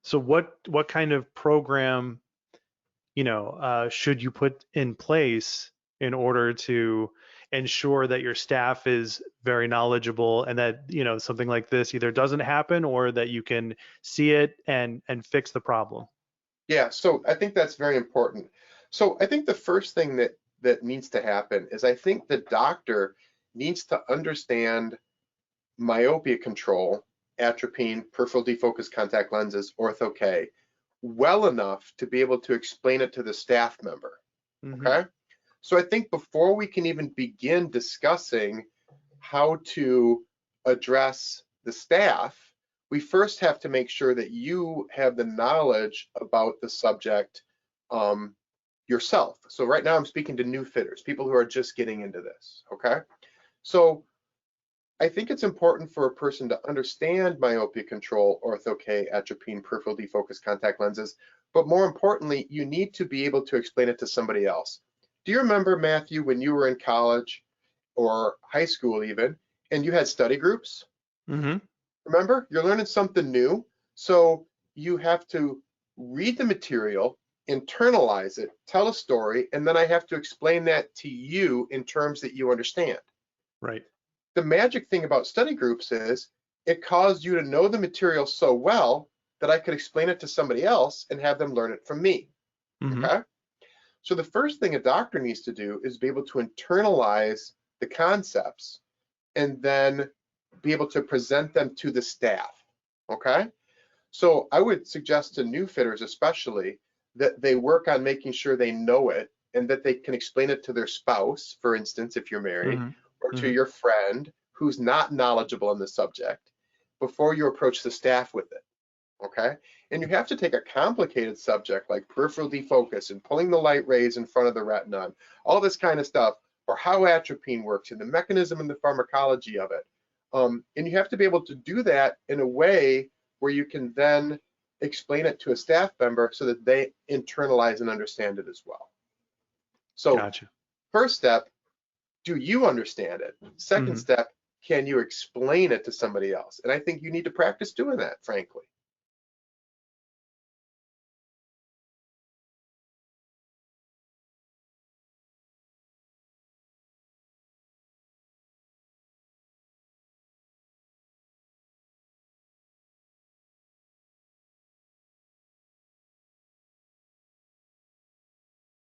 So what kind of program, should you put in place in order to ensure that your staff is very knowledgeable and that, something like this either doesn't happen or that you can see it and fix the problem? Yeah, so I think that's very important. So I think the first thing that needs to happen is I think the doctor needs to understand myopia control, atropine, peripheral defocus contact lenses, ortho-K, well enough to be able to explain it to the staff member. Hmm. Okay? So I think before we can even begin discussing how to address the staff, we first have to make sure that you have the knowledge about the subject yourself. So right now I'm speaking to new fitters, people who are just getting into this, okay? So I think it's important for a person to understand myopia control, ortho-K, atropine, peripheral defocus contact lenses, but more importantly, you need to be able to explain it to somebody else. Do you remember, Matthew, when you were in college or high school even, and you had study groups? Hmm. Remember, you're learning something new, so you have to read the material, internalize it, tell a story, and then I have to explain that to you in terms that you understand. Right. The magic thing about study groups is it caused you to know the material so well that I could explain it to somebody else and have them learn it from me. Hmm. Okay? So the first thing a doctor needs to do is be able to internalize the concepts and then be able to present them to the staff. Okay? So I would suggest to new fitters especially that they work on making sure they know it and that they can explain it to their spouse, for instance, if you're married, Hmm. or to Hmm. your friend who's not knowledgeable on the subject before you approach the staff with it. Okay? And you have to take a complicated subject like peripheral defocus and pulling the light rays in front of the retina, and all this kind of stuff, or how atropine works and the mechanism and the pharmacology of it. And you have to be able to do that in a way where you can then explain it to a staff member so that they internalize and understand it as well. So, Gotcha. first step, do you understand it? Second Hmm. step, can you explain it to somebody else? And I think you need to practice doing that, frankly.